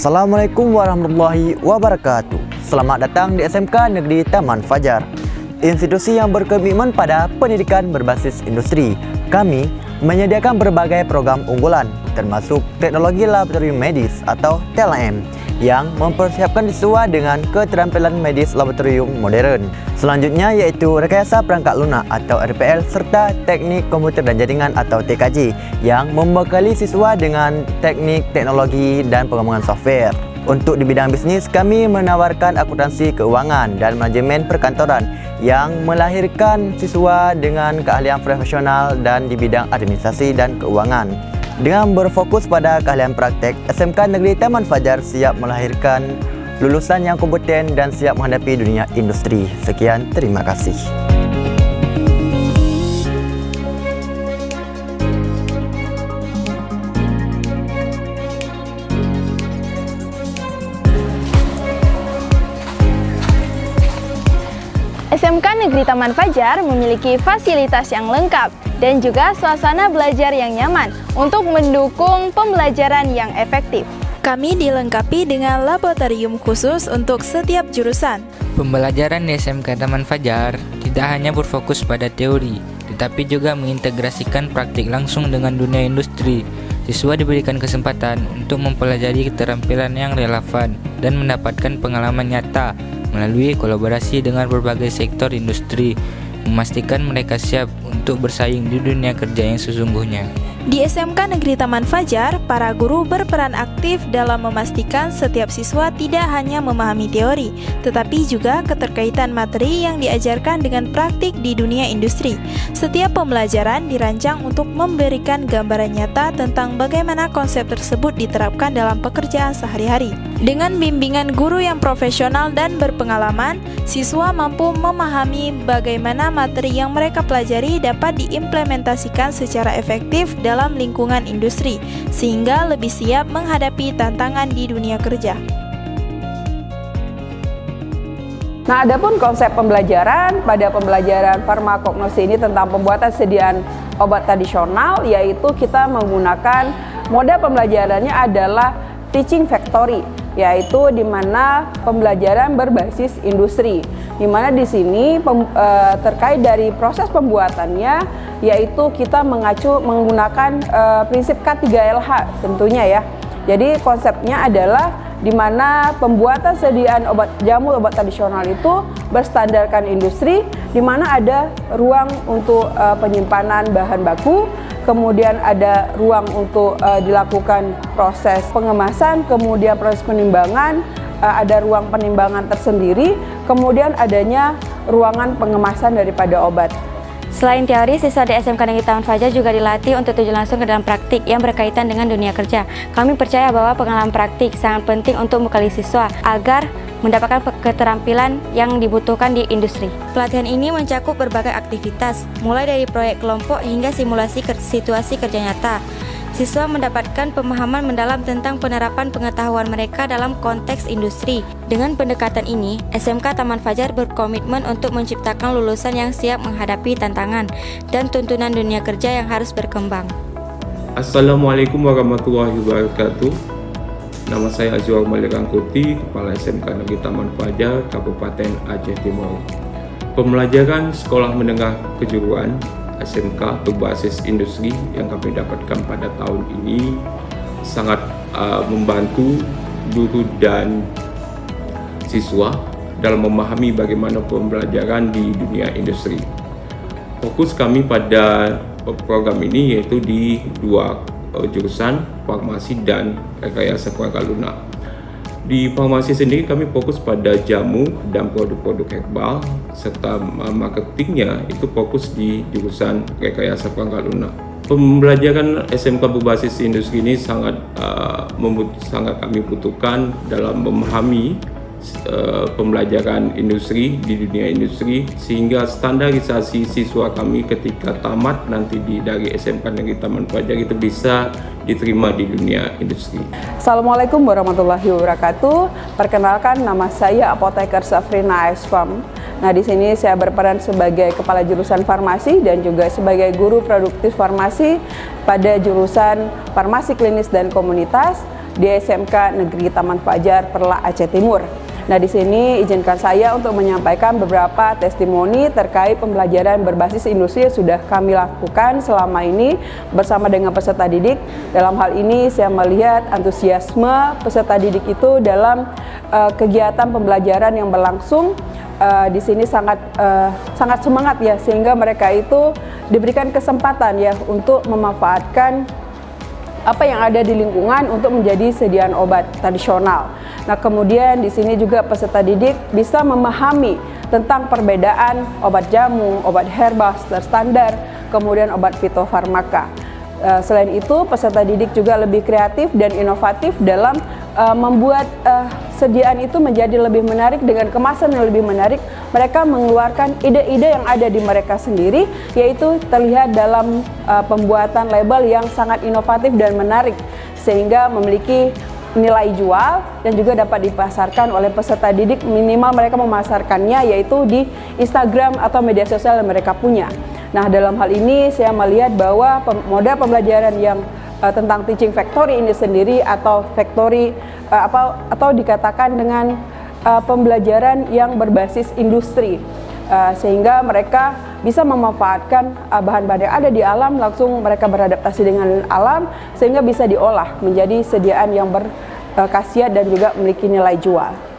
Assalamualaikum warahmatullahi wabarakatuh. Selamat datang di SMK Negeri Taman Fajar, institusi yang berkomitmen pada pendidikan berbasis industri. Kami menyediakan berbagai program unggulan, termasuk teknologi laboratorium medis atau TLM, yang mempersiapkan siswa dengan keterampilan medis laboratorium modern. Selanjutnya yaitu rekayasa perangkat lunak atau RPL serta teknik komputer dan jaringan atau TKJ yang membekali siswa dengan teknik teknologi dan pengembangan software. Untuk di bidang bisnis, kami menawarkan akuntansi keuangan dan manajemen perkantoran yang melahirkan siswa dengan keahlian profesional dan di bidang administrasi dan keuangan. Dengan berfokus pada keahlian praktek, SMK Negeri Taman Fajar siap melahirkan lulusan yang kompeten dan siap menghadapi dunia industri. Sekian, terima kasih. SMK Negeri Taman Fajar memiliki fasilitas yang lengkap dan juga suasana belajar yang nyaman untuk mendukung pembelajaran yang efektif. Kami dilengkapi dengan laboratorium khusus untuk setiap jurusan. Pembelajaran di SMK Taman Fajar tidak hanya berfokus pada teori, tetapi juga mengintegrasikan praktik langsung dengan dunia industri. Siswa diberikan kesempatan untuk mempelajari keterampilan yang relevan dan mendapatkan pengalaman nyata melalui kolaborasi dengan berbagai sektor industri, memastikan mereka siap untuk bersaing di dunia kerja yang sesungguhnya. Di SMK Negeri Taman Fajar, para guru berperan aktif dalam memastikan setiap siswa tidak hanya memahami teori, tetapi juga keterkaitan materi yang diajarkan dengan praktik di dunia industri. Setiap pembelajaran dirancang untuk memberikan gambaran nyata tentang bagaimana konsep tersebut diterapkan dalam pekerjaan sehari-hari. Dengan bimbingan guru yang profesional dan berpengalaman, siswa mampu memahami bagaimana materi yang mereka pelajari dapat diimplementasikan secara efektif dalam lingkungan industri, sehingga lebih siap menghadapi tantangan di dunia kerja. Nah, adapun konsep pembelajaran pada pembelajaran farmakognosi ini tentang pembuatan sediaan obat tradisional, yaitu kita menggunakan moda pembelajarannya adalah teaching factory, yaitu di mana pembelajaran berbasis industri. Di mana di sini terkait dari proses pembuatannya, yaitu kita menggunakan prinsip K3LH tentunya ya. Jadi konsepnya adalah di mana pembuatan sediaan jamu obat tradisional itu berstandarkan industri, di mana ada ruang untuk penyimpanan bahan baku, kemudian ada ruang untuk dilakukan proses pengemasan, kemudian proses penimbangan, ada ruang penimbangan tersendiri, kemudian adanya ruangan pengemasan daripada obat. Selain teori, siswa di SMK Negeri Taman Fajar juga dilatih untuk terjun langsung ke dalam praktik yang berkaitan dengan dunia kerja. Kami percaya bahwa pengalaman praktik sangat penting untuk membekali siswa agar mendapatkan keterampilan yang dibutuhkan di industri. Pelatihan ini mencakup berbagai aktivitas, mulai dari proyek kelompok hingga simulasi situasi kerja nyata. Siswa mendapatkan pemahaman mendalam tentang penerapan pengetahuan mereka dalam konteks industri. Dengan pendekatan ini, SMK Taman Fajar berkomitmen untuk menciptakan lulusan yang siap menghadapi tantangan dan tuntunan dunia kerja yang harus berkembang. Assalamualaikum warahmatullahi wabarakatuh. Nama saya Azwar Malik Angkuti, Kepala SMK Negeri Taman Fajar, Kabupaten Aceh Timur. Pembelajaran sekolah menengah kejuruan SMK berbasis industri yang kami dapatkan pada tahun ini sangat membantu guru dan siswa dalam memahami bagaimana pembelajaran di dunia industri. Fokus kami pada program ini yaitu di dua jurusan, farmasi dan rekayasa perangkat lunak. Di farmasi sendiri kami fokus pada jamu dan produk-produk herbal, serta marketingnya itu fokus di jurusan rekayasa perangkat lunak. Pembelajaran SMK berbasis industri ini sangat kami butuhkan dalam memahami pembelajaran industri di dunia industri, sehingga standarisasi siswa kami ketika tamat nanti dari SMK Negeri Taman Fajar itu bisa diterima di dunia industri. Assalamualaikum warahmatullahi wabarakatuh. Perkenalkan, nama saya Apoteker Safrina Aisfam. Nah, di sini saya berperan sebagai kepala jurusan farmasi dan juga sebagai guru produktif farmasi pada jurusan farmasi klinis dan komunitas. di SMK Negeri Taman Fajar Perla Aceh Timur. Nah, di sini izinkan saya untuk menyampaikan beberapa testimoni terkait pembelajaran berbasis industri yang sudah kami lakukan selama ini bersama dengan peserta didik. Dalam hal ini saya melihat antusiasme peserta didik itu dalam kegiatan pembelajaran yang berlangsung di sini sangat semangat ya, sehingga mereka itu diberikan kesempatan ya untuk memanfaatkan apa yang ada di lingkungan untuk menjadi sediaan obat tradisional. Nah, kemudian di sini juga peserta didik bisa memahami tentang perbedaan obat jamu, obat herbal standar, kemudian obat fitofarmaka. Selain itu, peserta didik juga lebih kreatif dan inovatif dalam membuat sediaan itu menjadi lebih menarik dengan kemasan yang lebih menarik. Mereka mengeluarkan ide-ide yang ada di mereka sendiri, yaitu terlihat dalam pembuatan label yang sangat inovatif dan menarik, sehingga memiliki nilai jual dan juga dapat dipasarkan oleh peserta didik. Minimal mereka memasarkannya yaitu di Instagram atau media sosial yang mereka punya. Nah, dalam hal ini saya melihat bahwa model pembelajaran yang tentang teaching factory ini sendiri atau factory atau dikatakan dengan pembelajaran yang berbasis industri, sehingga mereka bisa memanfaatkan bahan-bahan yang ada di alam, langsung mereka beradaptasi dengan alam sehingga bisa diolah menjadi sediaan yang berkhasiat dan juga memiliki nilai jual.